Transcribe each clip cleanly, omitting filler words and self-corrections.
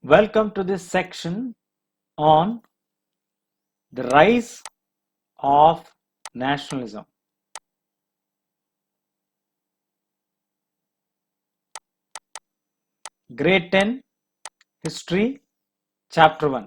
Welcome to this section on the rise of nationalism. Grade 10 History Chapter 1.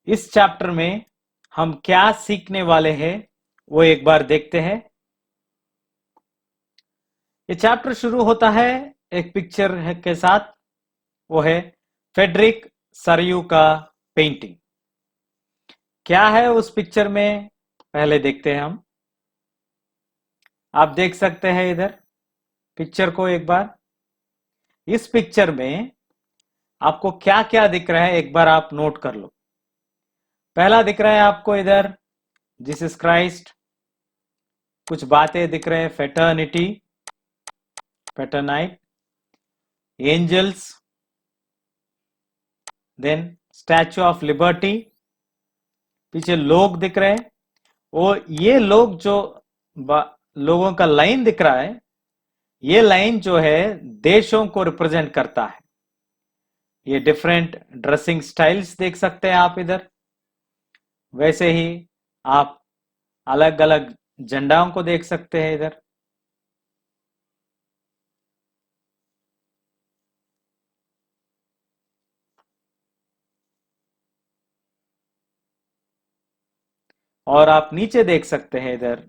इस chapter में हम क्या सीखने वाले हैं वो एक बार देखते हैं। ये चैप्टर शुरू होता है एक पिक्चर के साथ, वो है फ्रेडरिक सरयू का पेंटिंग। क्या है उस पिक्चर में पहले देखते हैं हम। आप देख सकते हैं इधर पिक्चर को एक बार। इस पिक्चर में आपको क्या क्या दिख रहा है एक बार आप नोट कर लो। पहला दिख रहा है आपको इधर जीसस क्राइस्ट, कुछ बातें दिख रहे हैं, फेटर्निटी, फेटरनाइट, angels, then statue of liberty, पीछे लोग दिख रहे हैं। और ये लोग जो लोगों का लाइन दिख रहा है, ये लाइन जो है देशों को रिप्रेजेंट करता है। ये डिफरेंट ड्रेसिंग स्टाइल्स देख सकते हैं आप इधर। वैसे ही आप अलग अलग झंडाओं को देख सकते हैं इधर। और आप नीचे देख सकते हैं इधर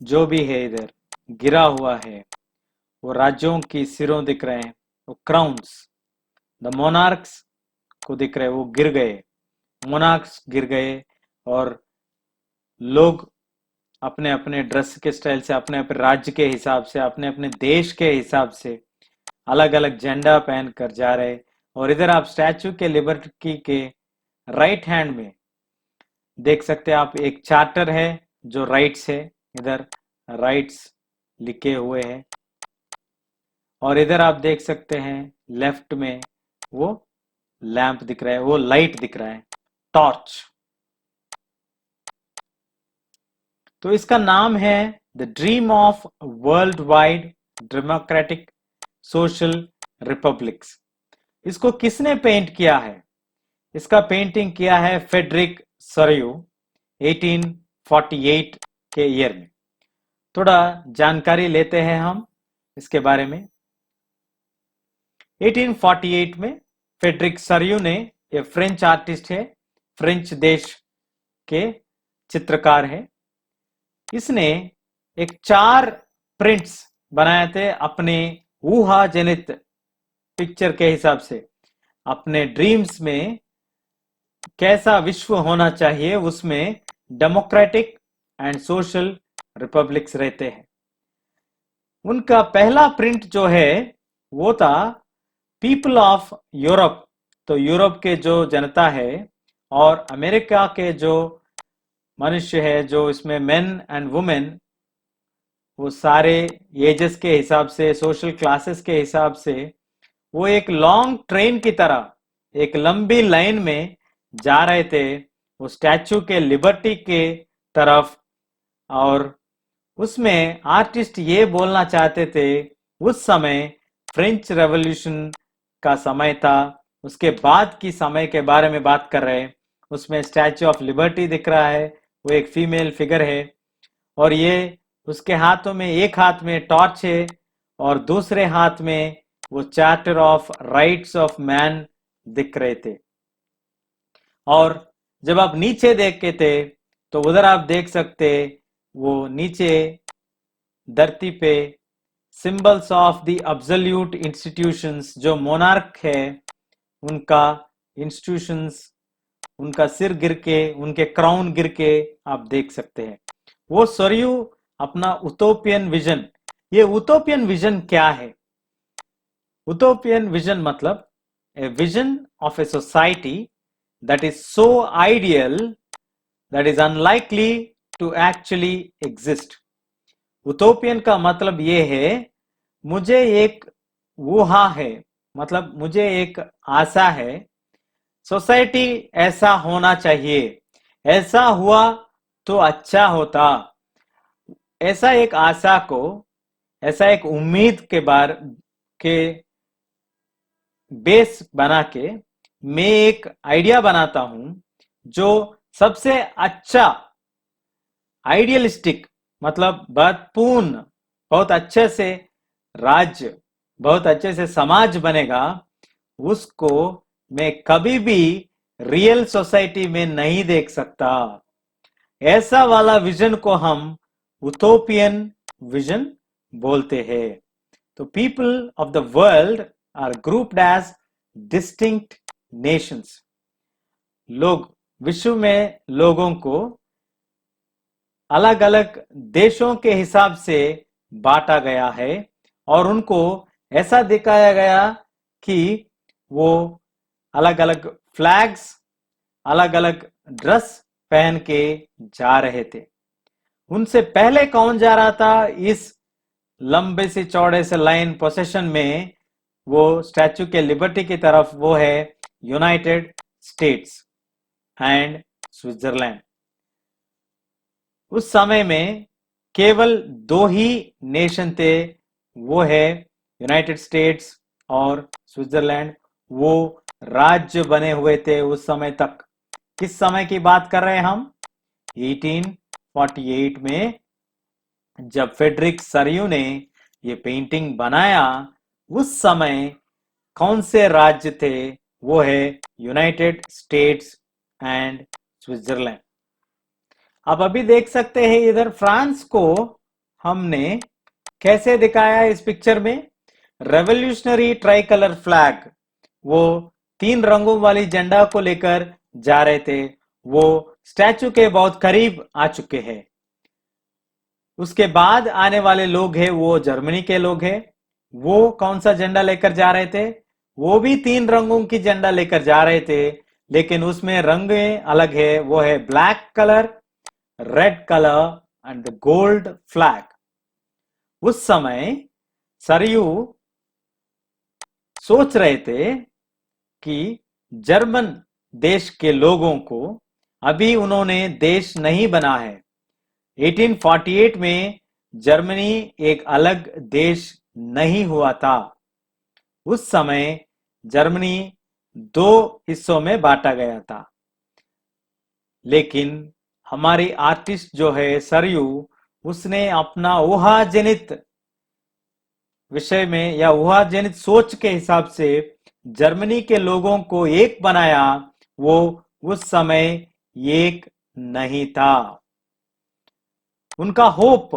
जो भी है इधर गिरा हुआ है वो राज्यों की सिरों दिख रहे हैं, वो क्राउन्स, द मोनार्क्स को दिख रहे हैं, वो गिर गए, मोनार्क्स गिर गए। और लोग अपने अपने ड्रेस के स्टाइल से, अपने अपने राज्य के हिसाब से, अपने अपने देश के हिसाब से अलग अलग झंडा पहन कर जा रहे। और इधर आप स्टैचू के लिबर्टी के राइट हैंड में देख सकते हैं आप एक चार्टर है जो राइट्स है, इधर राइट्स लिखे हुए हैं। और इधर आप देख सकते हैं लेफ्ट में वो लैंप दिख रहा है, वो लाइट दिख रहा है, टॉर्च। तो इसका नाम है the dream of world wide democratic social republics. इसको किसने पेंट किया है? इसका पेंटिंग किया है फ्रेडरिक सरयू 1848 के ईयर में। थोड़ा जानकारी लेते हैं हम इसके बारे में। 1848 में फ्रेडरिक सरयू ने, ये फ्रेंच आर्टिस्ट है, फ्रेंच देश के चित्रकार है, इसने एक 4 प्रिंट्स बनाए थे अपने ऊहा जनित पिक्चर के हिसाब से। अपने ड्रीम्स में कैसा विश्व होना चाहिए, उसमें डेमोक्रेटिक एंड सोशल रिपब्लिक्स रहते हैं। उनका पहला प्रिंट जो है वो था पीपल ऑफ यूरोप। तो यूरोप के जो जनता है और अमेरिका के जो मनुष्य है, जो इसमें मेन एंड वुमेन, वो सारे एजेस के हिसाब से, सोशल क्लासेस के हिसाब से, वो एक लॉन्ग ट्रेन की तरह एक लंबी लाइन में जा रहे थे वो स्टैचू के लिबर्टी के तरफ। और उसमें आर्टिस्ट ये बोलना चाहते थे, उस समय फ्रेंच रेवोल्यूशन का समय था, उसके बाद की समय के बारे में बात कर रहे हैं। उसमें स्टैचू ऑफ लिबर्टी दिख रहा है, वो एक फीमेल फिगर है, और ये उसके हाथों में, एक हाथ में टॉर्च है और दूसरे हाथ में वो charter of rights of man दिख रहे थे। और जब आप नीचे देखते थे तो उधर आप देख सकते वो नीचे धरती पे symbols of the absolute institutions, जो मोनार्क है उनका इंस्टीट्यूशंस, उनका सिर गिर के, उनके क्राउन गिर के आप देख सकते हैं। वो सरयू अपना उटोपियन विजन, ये उटोपियन विजन क्या है? उटोपियन विजन मतलब a vision of a society that is so ideal that is unlikely to actually exist. उटोपियन का मतलब ये है, मुझे एक वूहा है, मतलब मुझे एक आशा है, सोसाइटी ऐसा होना चाहिए, ऐसा हुआ तो अच्छा होता, ऐसा एक आशा को, ऐसा एक उम्मीद के बेस बना के मैं एक आइडिया बनाता हूं जो सबसे अच्छा आइडियलिस्टिक, मतलब बहुत पूर्ण, बहुत अच्छे से राज्य, बहुत अच्छे से समाज बनेगा, उसको मैं कभी भी रियल सोसाइटी में नहीं देख सकता। ऐसा वाला विजन को हम उटोपियन विजन बोलते हैं। तो people of the world are grouped as distinct nations. लोग, विश्व में लोगों को अलग अलग देशों के हिसाब से बांटा गया है और उनको ऐसा दिखाया गया कि वो अलग अलग फ्लैग्स, अलग अलग ड्रेस पहन के जा रहे थे। उनसे पहले कौन जा रहा था इस लंबे से चौड़े से लाइन प्रोसेशन में, वो स्टैच्यू के लिबर्टी की तरफ, वो है यूनाइटेड स्टेट्स एंड स्विट्जरलैंड। उस समय में केवल दो ही नेशन थे, वो है यूनाइटेड स्टेट्स और स्विट्जरलैंड। वो राज्य बने हुए थे उस समय तक। किस समय की बात कर रहे हैं हम? 1848 में, जब फ्रेडरिक सरियू ने ये पेंटिंग बनाया, उस समय कौन से राज्य थे? वो है यूनाइटेड स्टेट्स एंड स्विट्जरलैंड। आप अभी देख सकते हैं इधर फ्रांस को हमने कैसे दिखाया है इस पिक्चर में। रेवोल्यूशनरी ट्राई कलर फ्लैग, वो 3 रंगों वाली झंडा को लेकर जा रहे थे। वो स्टैचू के बहुत करीब आ चुके हैं। उसके बाद आने वाले लोग हैं वो जर्मनी के लोग हैं। वो कौन सा झंडा लेकर जा रहे थे? वो भी 3 रंगों की झंडा लेकर जा रहे थे, लेकिन उसमें रंग अलग है। वो है black colour, red colour and the gold flag. उस समय सरयू सोच रहे थे कि जर्मन देश के लोगों को, अभी उन्होंने देश नहीं बना है। 1848 में जर्मनी एक अलग देश नहीं हुआ था। उस समय जर्मनी 2 हिस्सों में बांटा गया था। लेकिन हमारी आर्टिस्ट जो है सरयू, उसने अपना ऊहाजनित विषय में या ऊहाजनित सोच के हिसाब से जर्मनी के लोगों को एक बनाया। वो उस समय एक नहीं था। उनका होप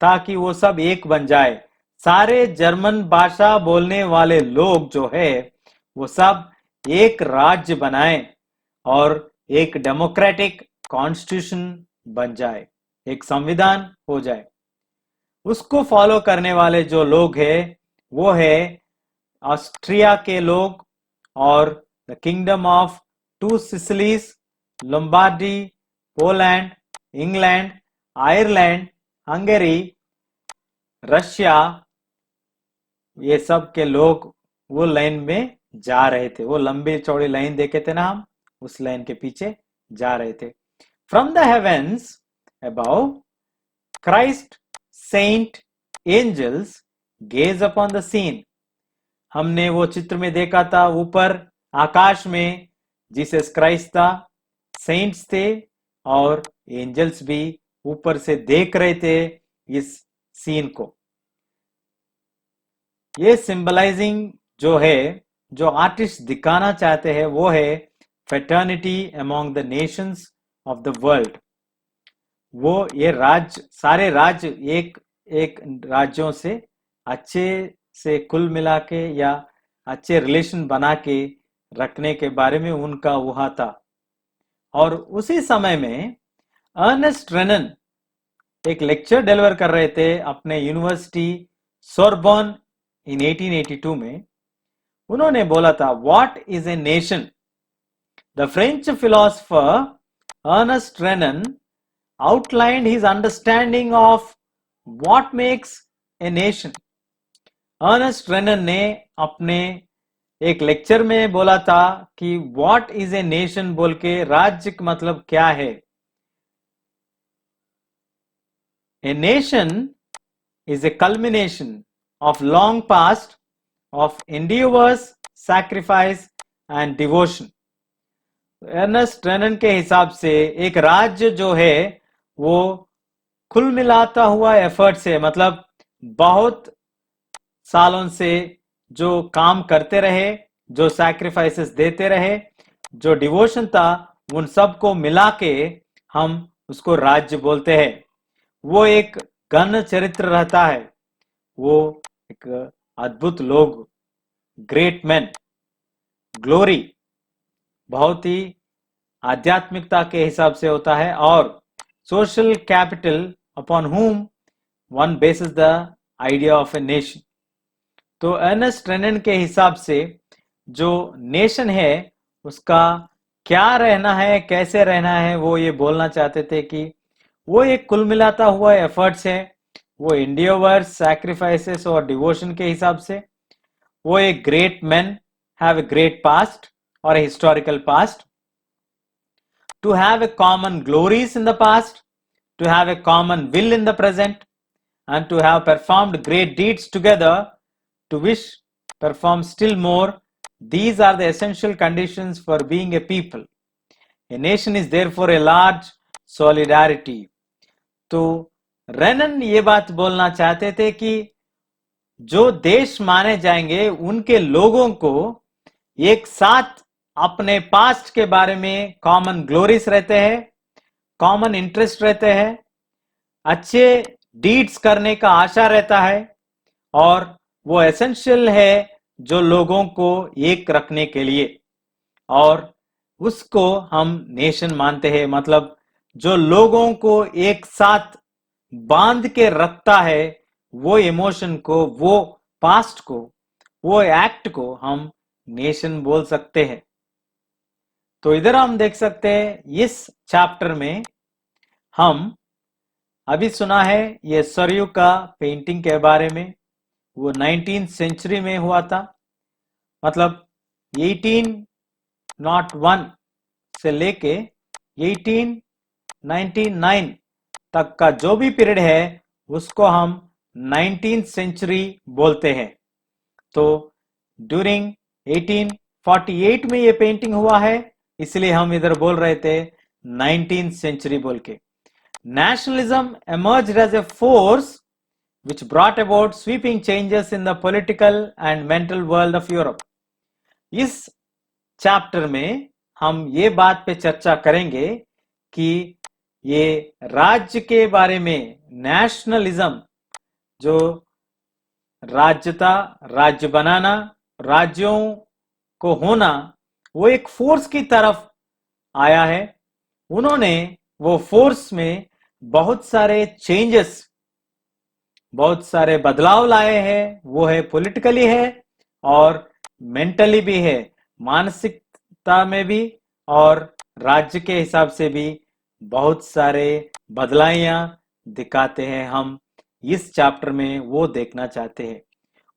था कि वो सब एक बन जाए। सारे जर्मन भाषा बोलने वाले लोग जो है वो सब एक राज्य बनाए और एक डेमोक्रेटिक कॉन्स्टिट्यूशन बन जाए, एक संविधान हो जाए। उसको फॉलो करने वाले जो लोग हैं वो है ऑस्ट्रिया के लोग और the kingdom of 2 Sicilies, Lombardy, Poland, England, Ireland, Hungary, Russia, ये सब के लोग वो लाइन में जा रहे थे। वो लंबी चौड़ी लाइन देखे थे ना हम, उस लाइन के पीछे जा रहे थे। From the heavens above Christ, saint, angels gaze upon the scene. हमने वो चित्र में देखा था, ऊपर आकाश में जीसस क्राइस्ट था, सेंट्स थे और एंजल्स भी ऊपर से देख रहे थे इस सीन को। ये सिंबलाइजिंग जो है, जो आर्टिस्ट दिखाना चाहते हैं, वो है fraternity among the Nations of the world. वो ये राज्य, सारे राज्य एक एक राज्यों से अच्छे से कुल मिला के या अच्छे रिलेशन बना के रखने के बारे में उनका वह था। और उसी समय में अर्नेस्ट रेनन एक लेक्चर डिलीवर कर रहे थे अपने यूनिवर्सिटी सोरबॉन इन 1882 में। उन्होंने बोला था, what is a nation? The French philosopher Ernest Renan outlined his understanding of what makes a nation. Ernest Renan ने अपने एक लेक्चर में बोला था कि व्हाट इज ए नेशन बोल के, राज्य का मतलब क्या है। A nation is a culmination of long past of endeavors, sacrifice and devotion. Ernest Renan के हिसाब से एक राज्य जो है वो कुल मिलाता हुआ एफर्ट से, मतलब बहुत सालों से जो काम करते रहे, जो सैक्रिफाइसेस देते रहे, जो डिवोशन था, उन सब को मिला के हम उसको राज्य बोलते हैं। वो एक घन चरित्र रहता है, वो एक अद्भुत लोग, ग्रेट मैन, ग्लोरी बहुत ही आध्यात्मिकता के हिसाब से होता है, और सोशल कैपिटल अपॉन हुम one basis the idea of a nation. तो अर्नेस्ट रेनन के हिसाब से जो नेशन है उसका क्या रहना है, कैसे रहना है, वो ये बोलना चाहते थे कि वो एक कुल मिलाता हुआ एफर्ट्स है, वो एंडियोवर्स, सैक्रिफाइसेस और डिवोशन के हिसाब से वो एक great man, have a great past और a historical past, to have a common glories in the past, to have a common will in the present, and to have performed great deeds together, to wish perform still more. These are the essential conditions for being a people. A nation is therefore a large solidarity. तो रेनन ये बात बोलना चाहते थे कि जो देश माने जाएंगे उनके लोगों को एक साथ अपने पास्ट के बारे में कॉमन ग्लोरीज रहते हैं, कॉमन इंटरेस्ट रहते हैं, अच्छे डीड्स करने का आशा रहता है, और वो एसेंशियल है जो लोगों को एक रखने के लिए, और उसको हम नेशन मानते हैं। मतलब जो लोगों को एक साथ बांध के रखता है, वो इमोशन को, वो पास्ट को, वो एक्ट को हम नेशन बोल सकते हैं। तो इधर हम देख सकते हैं इस चैप्टर में हम अभी सुना है ये सरयू का पेंटिंग के बारे में। वो 19th सेंचुरी में हुआ था, मतलब 1801 से लेके 1899 तक का जो भी पीरियड है उसको हम 19th सेंचुरी बोलते हैं। तो ड्यूरिंग 1848 में ये पेंटिंग हुआ है, इसलिए हम इधर बोल रहे थे 19th सेंचुरी बोल के। Nationalism emerged as a force which brought about sweeping changes in the political and mental world of Europe. इस चैप्टर में हम ये बात पे चर्चा करेंगे कि ये राज्य के बारे में, नेशनलिज्म, जो राज्यता, राज्य बनाना, राज्यों को होना, वो एक फोर्स की तरफ आया है। उन्होंने वो फोर्स में बहुत सारे चेंजेस, बहुत सारे बदलाव लाए हैं। वो है पॉलिटिकली है और मेंटली भी है, मानसिकता में भी और राज्य के हिसाब से भी बहुत सारे बदलाइयां दिखाते हैं। हम इस चैप्टर में वो देखना चाहते हैं।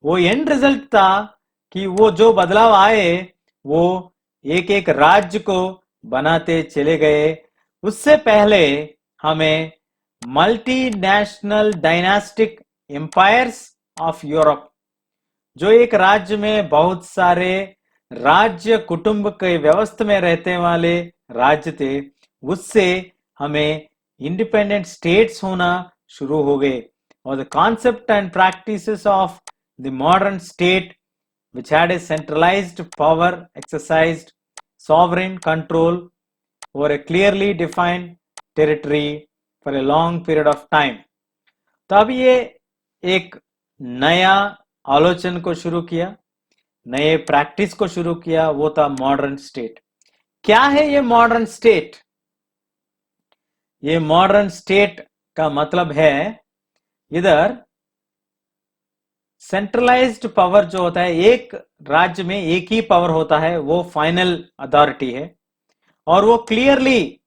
वो एंड रिजल्ट था कि वो जो बदलाव आए वो एक एक राज्य को बनाते चले गए। उससे पहले हमें multinational dynastic empires of Europe, जो एक राज्य में बहुत सारे राज्य कुटुंब के व्यवस्था में रहते वाले राज्य थे, उससे हमें इंडिपेंडेंट स्टेट्स होना शुरू हो गए। और the concept and practices of the modern state which had a centralized power exercised sovereign control over a clearly defined territory for a long period of time. तो अब ये एक नया आलोचन को शुरू किया, नए प्रैक्टिस को शुरू किया, वो था मॉडर्न स्टेट। क्या है ये मॉडर्न स्टेट? ये मॉडर्न स्टेट का मतलब है इधर सेंट्रलाइज्ड पावर जो होता है, एक राज्य में एक ही पावर होता है, वो फाइनल अथॉरिटी है, और वो क्लियरली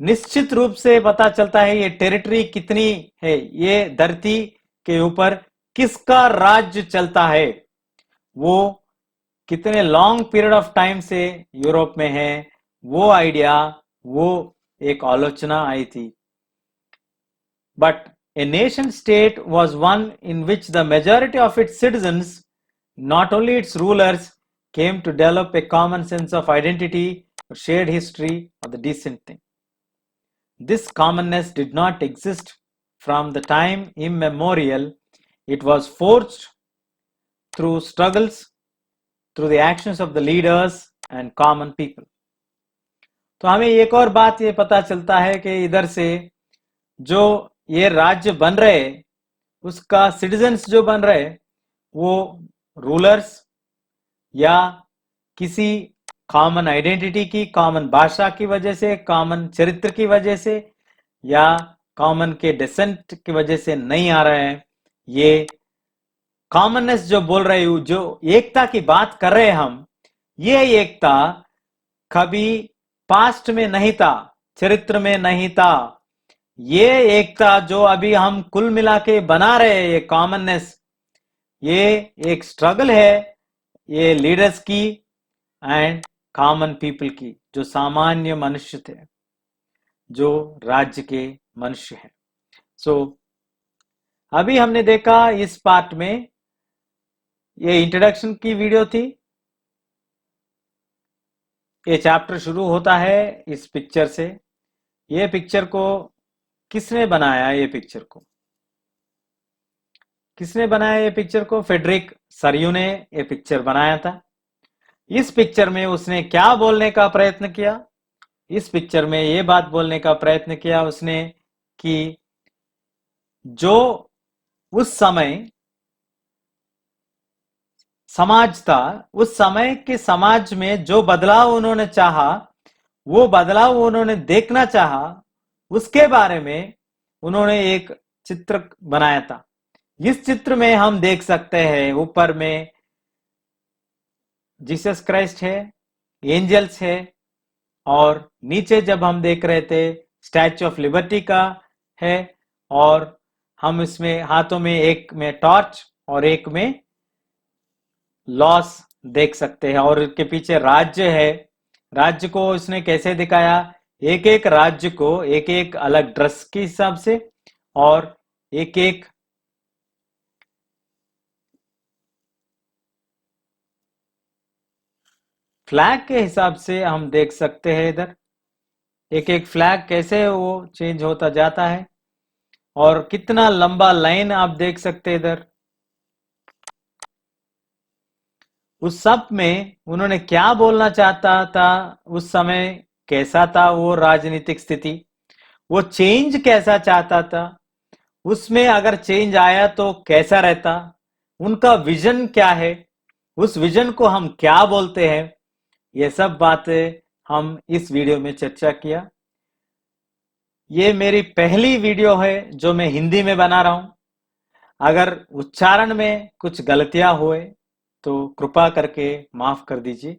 निश्चित रूप से पता चलता है ये टेरिटरी कितनी है, ये धरती के ऊपर किसका राज्य चलता है, वो कितने लॉन्ग पीरियड ऑफ टाइम से यूरोप में है, वो आइडिया, वो एक आलोचना आई थी। But A nation state was one in which the majority of its citizens, not only its rulers, came to develop a common sense of identity, or shared history, or the decent thing. This commonness did not exist from the time immemorial. It was forged through struggles, through the actions of the leaders and common people. तो हमें एक और बात ये पता चलता है कि इधर से जो ये राज्य बन रहे, उसका सिटीजन्स जो बन रहे, वो रूलर्स या किसी कॉमन आइडेंटिटी की, कॉमन भाषा की वजह से, कॉमन चरित्र की वजह से या कॉमन के डिसेंट की वजह से नहीं आ रहे हैं। ये कॉमननेस जो बोल रहे हो, जो एकता की बात कर रहे हैं हम, ये एकता कभी पास्ट में नहीं था, चरित्र में नहीं था। ये एकता जो अभी हम कुल मिला के बना रहे हैं, ये कॉमननेस, ये एक स्ट्रगल है, ये लीडर्स की एंड कॉमन पीपल की, जो सामान्य मनुष्य थे, जो राज्य के मनुष्य हैं। सो अभी हमने देखा इस पार्ट में, ये इंट्रोडक्शन की वीडियो थी। ये चैप्टर शुरू होता है इस पिक्चर से। ये पिक्चर को किसने बनाया? ये पिक्चर को किसने बनाया? ये पिक्चर को फ्रेडरिक सरियू ने ये पिक्चर बनाया था। इस पिक्चर में उसने क्या बोलने का प्रयत्न किया? इस पिक्चर में ये बात बोलने का प्रयत्न किया उसने कि जो उस समय समाज था, उस समय के समाज में जो बदलाव उन्होंने चाहा, वो बदलाव उन्होंने देखना चाहा, उसके बारे में उन्होंने एक चित्र बनाया था। इस चित्र में हम देख सकते हैं ऊपर में जीसस क्राइस्ट है, एंजल्स है, और नीचे जब हम देख रहे थे स्टैच्यू ऑफ लिबर्टी का है, और हम इसमें हाथों में एक में टॉर्च और एक में लॉस देख सकते हैं, और इसके पीछे राज्य है। राज्य को इसने कैसे दिखाया? एक एक राज्य को एक एक अलग ड्रेस के हिसाब से और एक एक फ्लैग के हिसाब से हम देख सकते हैं। इधर एक एक फ्लैग कैसे वो चेंज होता जाता है, और कितना लंबा लाइन आप देख सकते हैं इधर। उस सब में उन्होंने क्या बोलना चाहता था? उस समय कैसा था वो राजनीतिक स्थिति, वो चेंज कैसा चाहता था, उसमें अगर चेंज आया तो कैसा रहता, उनका विजन क्या है, उस विजन को हम क्या बोलते हैं, ये सब बातें हम इस वीडियो में चर्चा किया। ये मेरी पहली वीडियो है जो मैं हिंदी में बना रहा हूं। अगर उच्चारण में कुछ गलतियां हुए तो कृपा करके माफ कर दीजिए।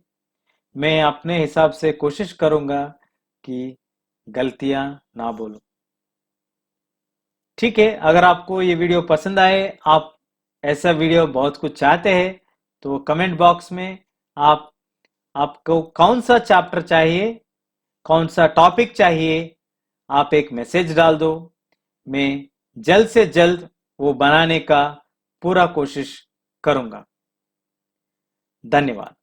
मैं अपने हिसाब से कोशिश करूंगा कि गलतियां ना बोलूं। ठीक है, अगर आपको ये वीडियो पसंद आए, आप ऐसा वीडियो बहुत कुछ चाहते हैं, तो कमेंट बॉक्स में आपको कौन सा चैप्टर चाहिए, कौन सा टॉपिक चाहिए, आप एक मैसेज डाल दो। मैं जल्द से जल्द वो बनाने का पूरा कोशिश करूंगा। धन्यवाद।